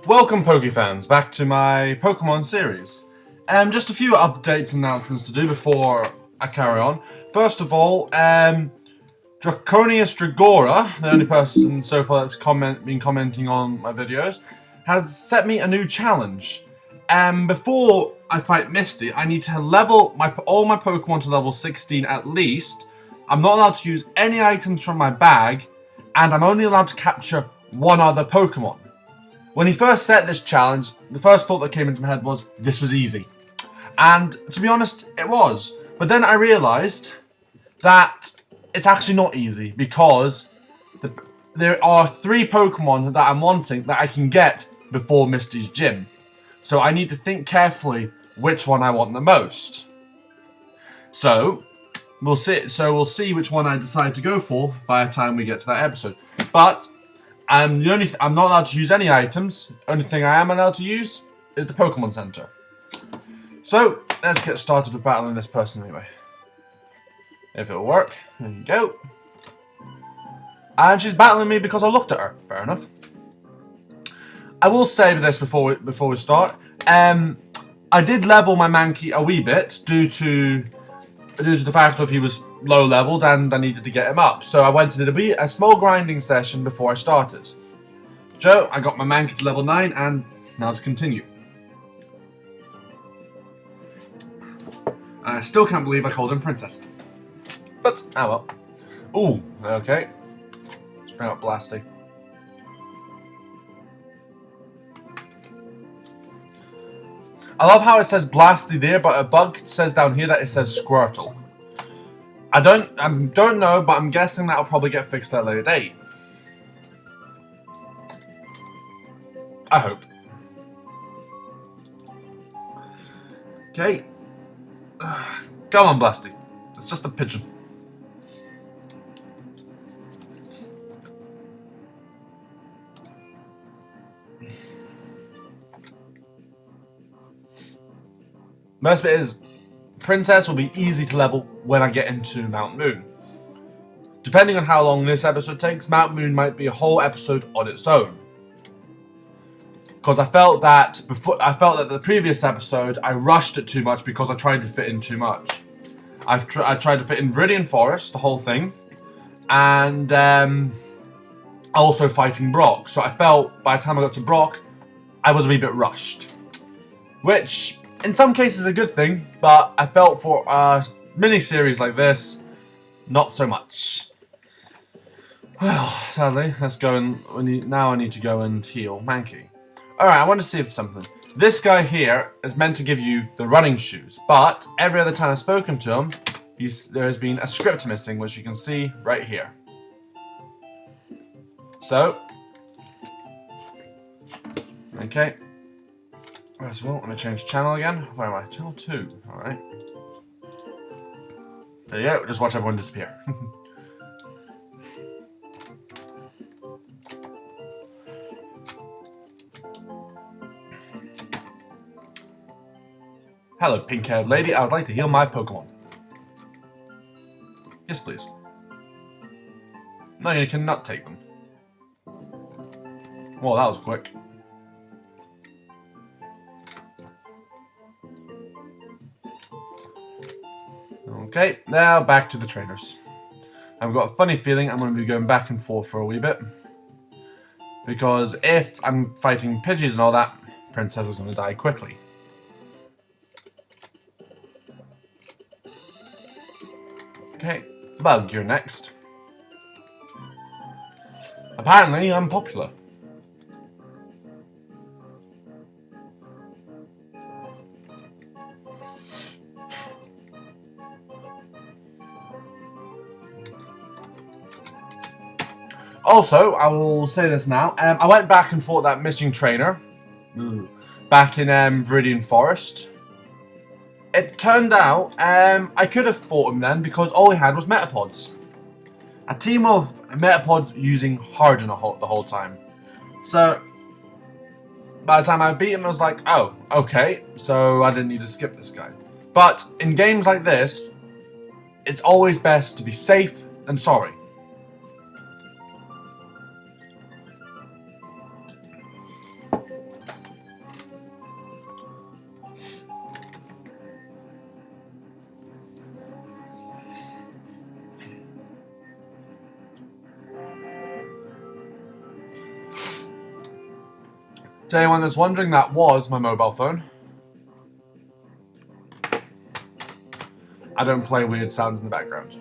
Welcome Pokefans, back to my Pokemon series. Just a few updates and announcements to do before I carry on. First of all, Draconius Dragora, the only person so far that's been commenting on my videos, has set me a new challenge. Before I fight Misty, I need to level all my Pokemon to level 16 at least. I'm not allowed to use any items from my bag, and I'm only allowed to capture one other Pokemon. When he first set this challenge, the first thought that came into my head was, this was easy. And to be honest, it was. But then I realised that it's actually not easy, because there are 3 Pokemon that I'm wanting that I can get before Misty's gym. So I need to think carefully which one I want the most. So we'll see which one I decide to go for by the time we get to that episode. But I'm not allowed to use any items. Only thing I am allowed to use is the Pokemon Center. So let's get started with battling this person anyway. If it'll work, there you go. And she's battling me because I looked at her. Fair enough. I will save this before we start. I did level my Mankey a wee bit due to the fact of he was low leveled and I needed to get him up. So I went and did a small grinding session before I started. So I got my Mankey to level 9 and now to continue. I still can't believe I called him Princess. But, oh well. Ooh, okay. Let's bring up Blasty. I love how it says Blasty there, but a bug says down here that it says Squirtle. I don't know, but I'm guessing that'll probably get fixed at a later date. I hope. Okay. Come on, Blasty. It's just a pigeon. Most of it is, Princess will be easy to level when I get into Mount Moon. Depending on how long this episode takes, Mount Moon might be a whole episode on its own. Because I felt that the previous episode I rushed it too much because I tried to fit in too much. I tried to fit in Viridian Forest, the whole thing, and also fighting Brock. So I felt by the time I got to Brock, I was a wee bit rushed, which in some cases is a good thing, but I felt for a mini-series like this, not so much. Well, sadly, let's go and now I need to go and heal Mankey. Alright, I want to see if something. This guy here is meant to give you the running shoes, but every other time I've spoken to him, there has been a script missing, which you can see right here. So, okay. First of all, let me change channel again. Where am I? Channel 2. Alright. There you go. Just watch everyone disappear. Hello, pink-haired lady. I would like to heal my Pokemon. Yes, please. No, you cannot take them. Well, that was quick. Okay, now back to the trainers. I've got a funny feeling I'm going to be going back and forth for a wee bit. Because if I'm fighting Pidgeys and all that, Princess is going to die quickly. Okay, Bug, you're next. Apparently, I'm popular. Also, I will say this now. I went back and fought that missing trainer back in Viridian Forest. It turned out I could have fought him then because all he had was Metapods. A team of Metapods using Harden the whole time. So, by the time I beat him, I was like, oh, okay, so I didn't need to skip this guy. But in games like this, it's always best to be safe than sorry. To anyone that's wondering, that was my mobile phone. I don't play weird sounds in the background.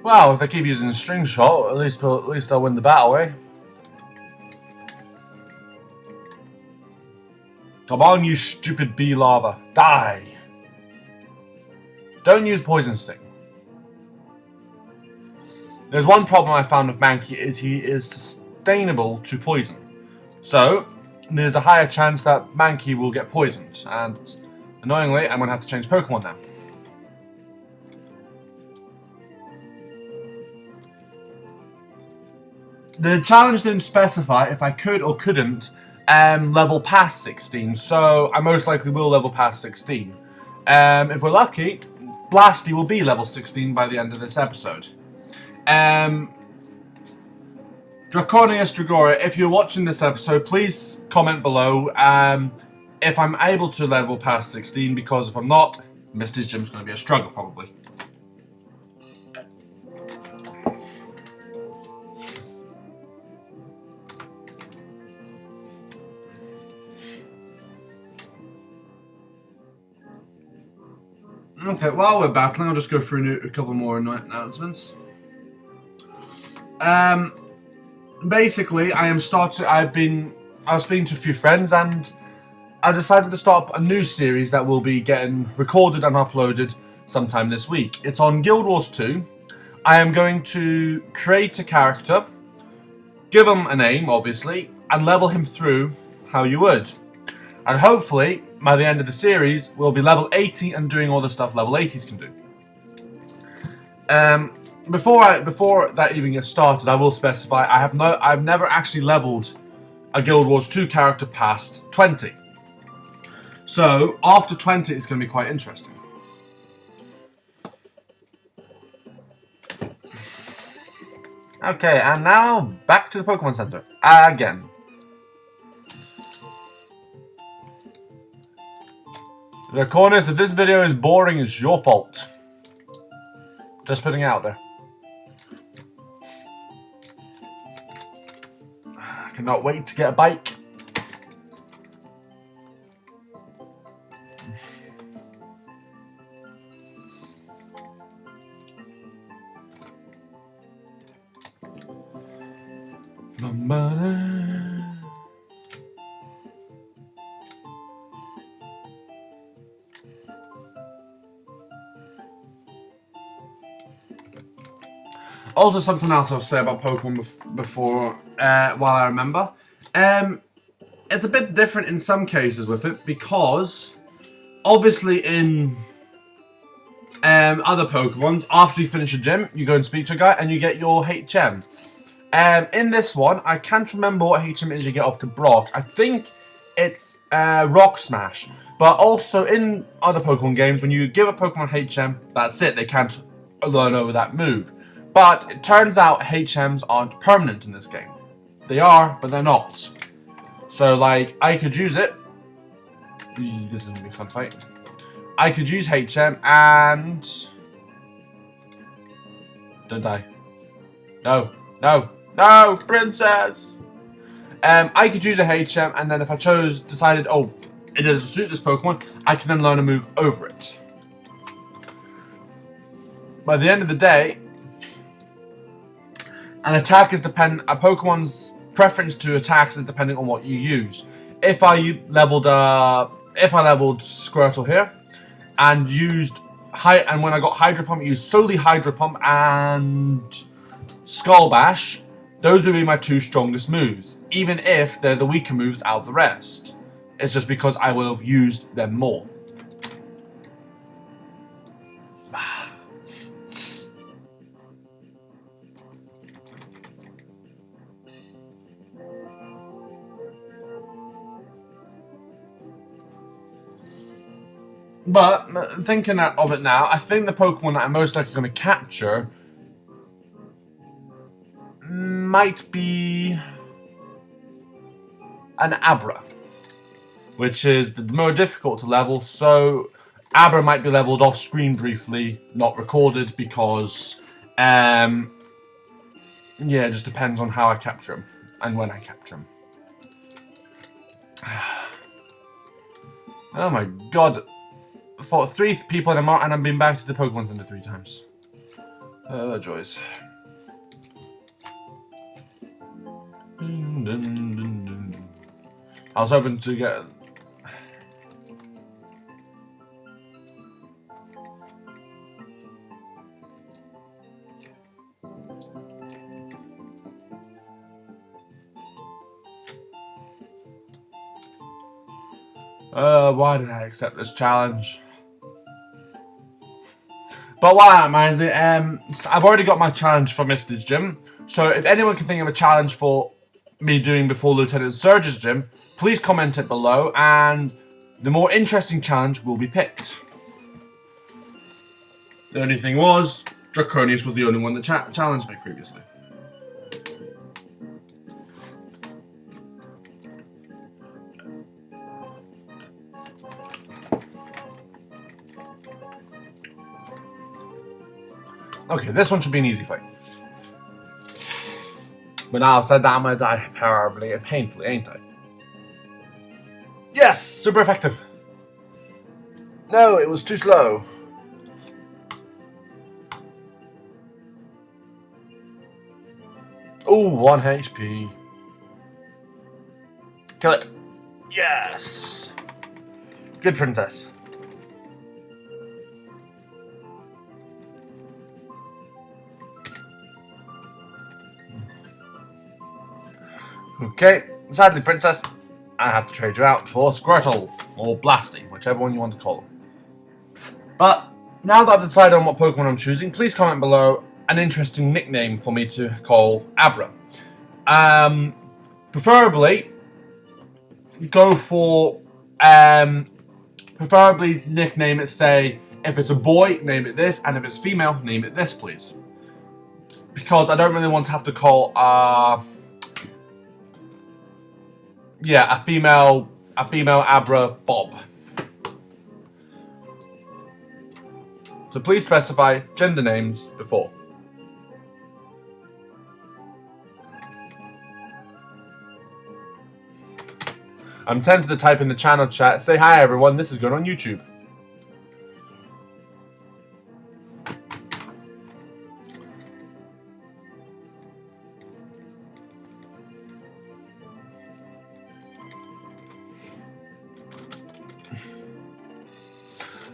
Well, if I keep using the string shot, at least I'll win the battle, eh? Come on, you stupid bee larva. Die! Don't use Poison Sting. There's one problem I found with Mankey is he is sustainable to poison. So, there's a higher chance that Mankey will get poisoned. And, annoyingly, I'm going to have to change Pokemon now. The challenge didn't specify if I could or couldn't level past 16, so I most likely will level past 16. If we're lucky, Blasty will be level 16 by the end of this episode. Draconius Dragora, if you're watching this episode, please comment below if I'm able to level past 16, because if I'm not, Misty's Gym's going to be a struggle probably. Okay, while we're battling, I'll just go through a couple more announcements. Basically, I was speaking to a few friends, and I decided to start a new series that will be getting recorded and uploaded sometime this week. It's on Guild Wars 2. I am going to create a character, give him a name, obviously, and level him through how you would. And hopefully, by the end of the series, we'll be level 80 and doing all the stuff level 80s can do. Before that even gets started, I will specify I've never actually leveled a Guild Wars 2 character past 20. So after 20, it's going to be quite interesting. Okay, and now back to the Pokemon Center again. The corners if this video is boring, it's your fault. Just putting it out there. I cannot wait to get a bike. Also, something else I'll say about Pokemon before, while I remember. It's a bit different in some cases with it, because obviously in other Pokemons, after you finish a gym, you go and speak to a guy and you get your HM. In this one, I can't remember what HM is you get off Brock. I think it's Rock Smash. But also in other Pokemon games, when you give a Pokemon HM, that's it. They can't learn over that move. But it turns out HMs aren't permanent in this game. They are, but they're not. So, like, I could use it. This is going to be a fun fight. I could use HM and... Don't die. No. No. No, princess! I could use a HM, and then if I decided, oh, it doesn't suit this Pokemon, I can then learn a move over it. By the end of the day, an attack is a Pokemon's preference to attacks is depending on what you use. If I leveled Squirtle here and used and when I got Hydro Pump, used solely Hydro Pump and Skull Bash, those would be my two strongest moves, even if they're the weaker moves out of the rest. It's just because I will have used them more. But, thinking of it now, I think the Pokemon that I'm most likely going to capture might be an Abra, which is the more difficult to level. So Abra might be leveled off screen briefly, not recorded, because yeah, it just depends on how I capture him and when I capture him. Oh my god. I fought 3 people in a month and I've been back to the Pokemon Center 3 times. Oh, joys. I was hoping to get... why did I accept this challenge? But while that reminds me, I've already got my challenge for Mister's gym. So if anyone can think of a challenge for me doing before Lieutenant Surge's gym, please comment it below, and the more interesting challenge will be picked. The only thing was, Draconius was the only one that challenged me previously. Okay, this one should be an easy fight. But now I've said that, I'm gonna die horribly and painfully, ain't I? Yes! Super effective! No, it was too slow. Ooh, 1 HP. Kill it. Yes! Good princess. Okay, sadly, princess, I have to trade you out for Squirtle, or Blasty, whichever one you want to call him. But, now that I've decided on what Pokemon I'm choosing, please comment below an interesting nickname for me to call Abra. Preferably, go for, preferably nickname it, say, if it's a boy, name it this, and if it's female, name it this, please. Because I don't really want to have to call, yeah, a female Abra Bob. So please specify gender names before. I'm tempted to type in the channel chat, say hi everyone, this is going on YouTube.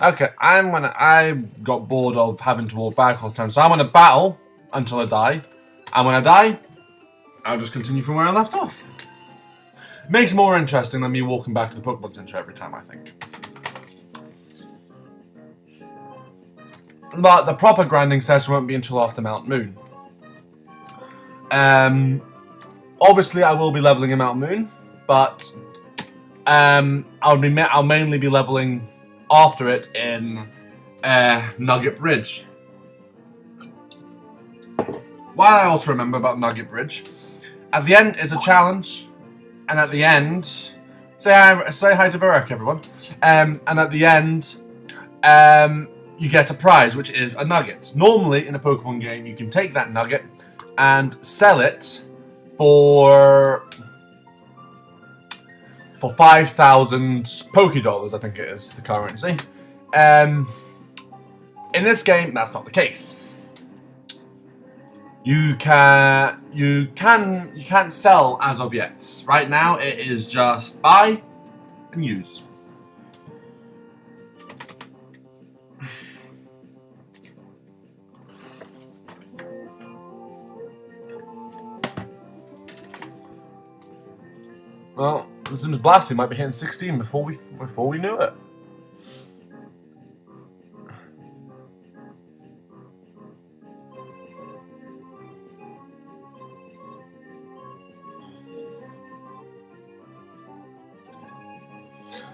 Okay, I got bored of having to walk back all the time, so I'm gonna battle until I die. And when I die, I'll just continue from where I left off. Makes it more interesting than me walking back to the Pokemon Center every time, I think. But the proper grinding session won't be until after Mount Moon. Obviously I will be leveling in Mount Moon, but I'll mainly be leveling after it in Nugget Bridge. What I also remember about Nugget Bridge, at the end it's a challenge, and at the end, say hi to Varek, everyone. And at the end, you get a prize, which is a nugget. Normally in a Pokemon game, you can take that nugget and sell it for 5,000 Pokédollars, I think it is the currency. In this game, that's not the case. You can't sell as of yet. Right now, it is just buy and use. Well, it seems Blasty might be hitting 16 before we knew it.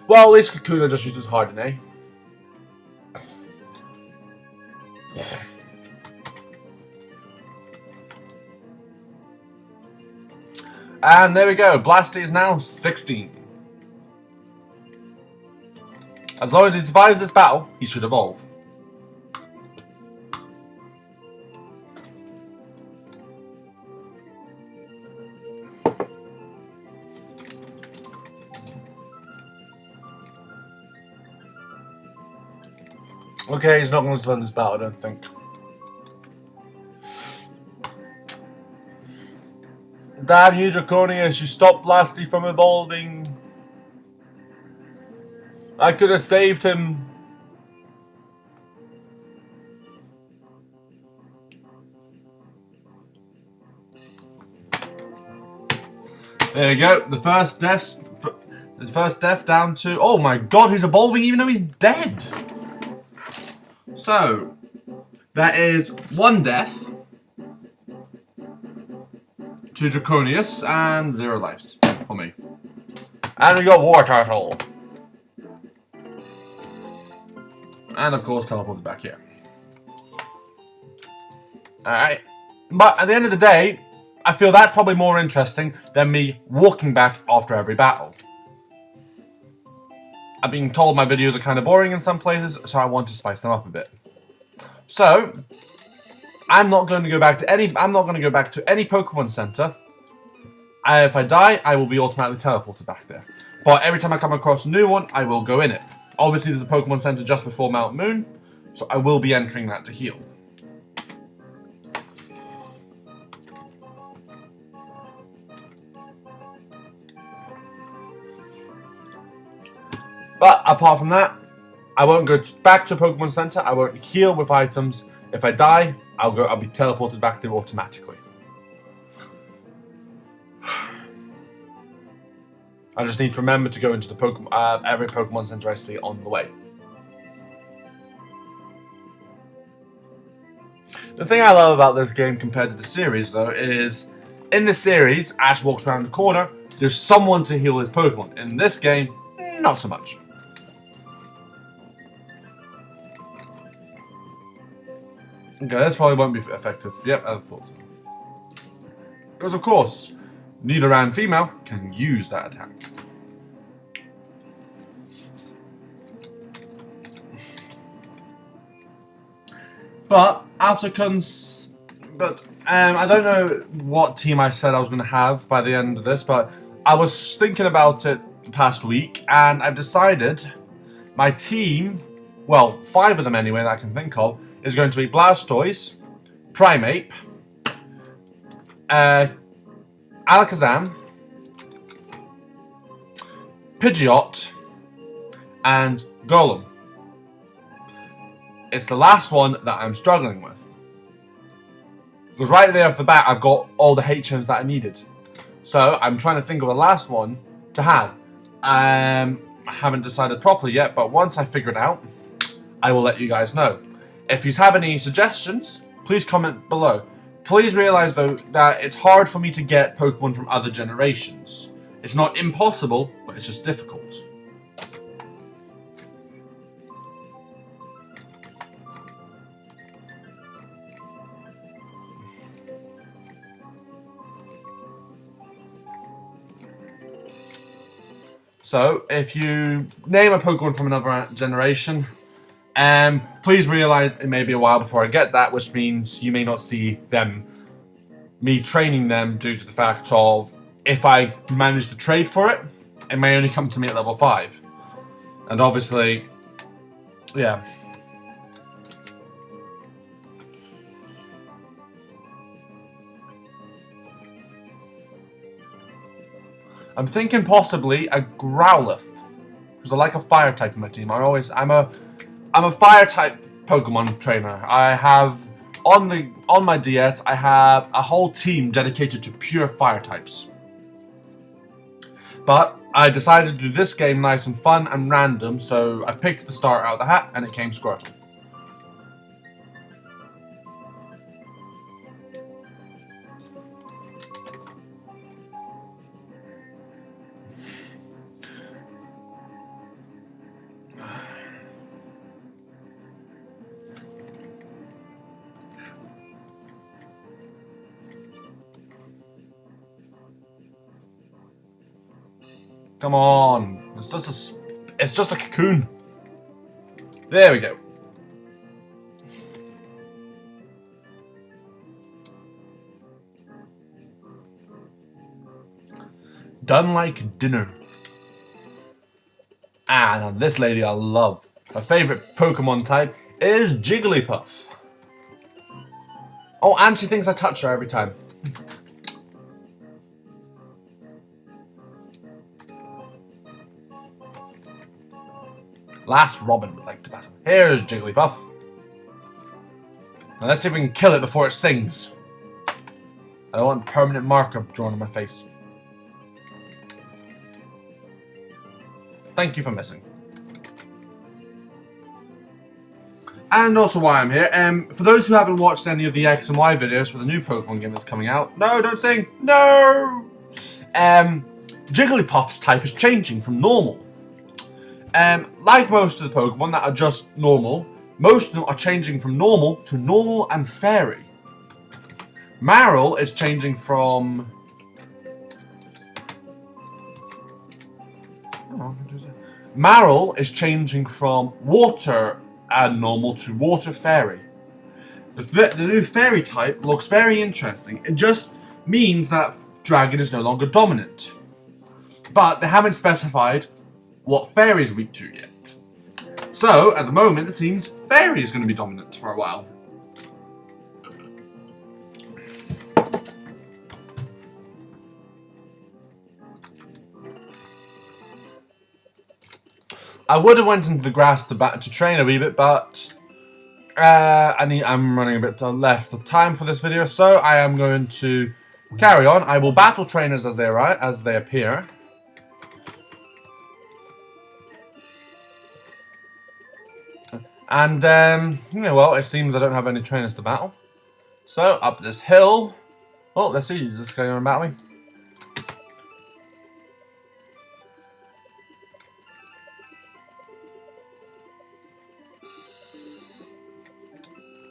Well, at least Kakuna just uses Hardener. And there we go. Blasty is now 16. As long as he survives this battle, he should evolve. Okay, he's not going to survive this battle, I don't think. Damn you, Draconius, you stopped Blasty from evolving. I could have saved him. There we go. The first death down to... Oh my god, he's evolving even though he's dead. So, that is 1 death to Draconius and 0 lives for me. And we got War Turtle. And of course teleported back here. Alright. But at the end of the day, I feel that's probably more interesting than me walking back after every battle. I've been told my videos are kind of boring in some places, so I want to spice them up a bit. So, I'm not going to go back to any Pokemon Center. If I die, I will be automatically teleported back there. But every time I come across a new one, I will go in it. Obviously, there's a Pokemon Center just before Mount Moon, so I will be entering that to heal. But apart from that, I won't go back to a Pokemon Center. I won't heal with items. If I die, I'll be teleported back there automatically. I just need to remember to go into the every Pokemon Center I see on the way. The thing I love about this game compared to the series, though, is in the series, Ash walks around the corner, there's someone to heal his Pokemon. In this game, not so much. Okay, this probably won't be effective. Yep, I thought so. Because, of course, Nidoran female can use that attack. But after I don't know what team I said I was going to have by the end of this, but I was thinking about it the past week, and I've decided my team, well, 5 of them anyway that I can think of, is going to be Blastoise, Primeape, Alakazam, Pidgeot, and Golem. It's the last one that I'm struggling with. Because right there off the bat, I've got all the HMs that I needed. So I'm trying to think of the last one to have. I haven't decided properly yet, but once I figure it out, I will let you guys know. If you have any suggestions, please comment below. Please realize, though, that it's hard for me to get Pokemon from other generations. It's not impossible, but it's just difficult. So, if you name a Pokemon from another generation, please realize it may be a while before I get that, which means you may not see me training them due to the fact of if I manage to trade for it, it may only come to me at level 5. And obviously, yeah. I'm thinking possibly a Growlithe, because I like a fire type in my team. I'm a fire type Pokemon trainer. I have on my DS I have a whole team dedicated to pure fire types. But I decided to do this game nice and fun and random, so I picked the starter out of the hat and it came Squirtle. Come on. It's just a cocoon. There we go. Done like dinner. Ah, now this lady I love. Her favourite Pokemon type is Jigglypuff. Oh, and she thinks I touch her every time. Last Robin would like to battle. Here's Jigglypuff. Now let's see if we can kill it before it sings. I don't want permanent marker drawn on my face. Thank you for missing. And also why I'm here. For those who haven't watched any of the X and Y videos for the new Pokemon game that's coming out. No, don't sing. No! Jigglypuff's type is changing from normal. Like most of the Pokemon that are just normal, most of them are changing from normal to normal and fairy. Marill is changing from... Marill is changing from water and normal to water fairy. The new fairy type looks very interesting. It just means that dragon is no longer dominant. But they haven't specified what fairy is weak to yet. So, at the moment, it seems fairy is going to be dominant for a while. I would have went into the grass to train a wee bit, but I'm running a bit left of time for this video, so I am going to carry on. I will battle trainers as they appear. And yeah, well, it seems I don't have any trainers to battle. So up this hill. Oh, let's see, is this guy going to battle me?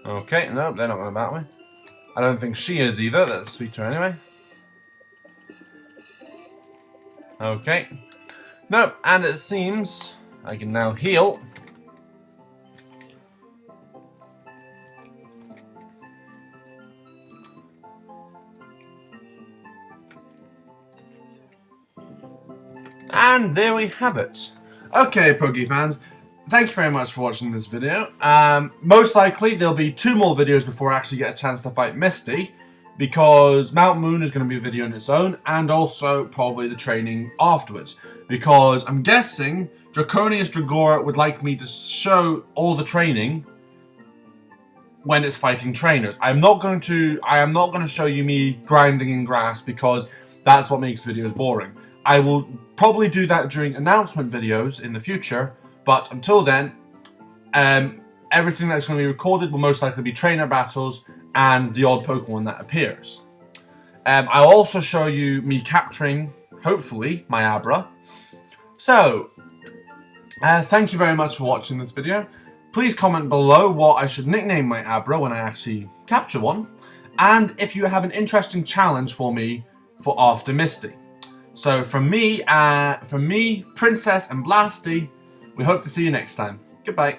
Okay, nope, they're not going to battle me. I don't think she is either. Let's speak to her anyway. Okay. Nope, and it seems I can now heal. And there we have it. Okay, Poke fans. Thank you very much for watching this video. Most likely, there'll be 2 more videos before I actually get a chance to fight Misty, because Mount Moon is going to be a video on its own, and also probably the training afterwards. Because I'm guessing Draconius Dragora would like me to show all the training when it's fighting trainers. I am not going to show you me grinding in grass, because that's what makes videos boring. I will probably do that during announcement videos in the future. But until then, everything that's going to be recorded will most likely be trainer battles and the odd Pokemon that appears. I'll also show you me capturing, hopefully, my Abra. So, thank you very much for watching this video. Please comment below what I should nickname my Abra when I actually capture one. And if you have an interesting challenge for me for after Misty. So from me, Princess and Blasty, we hope to see you next time. Goodbye.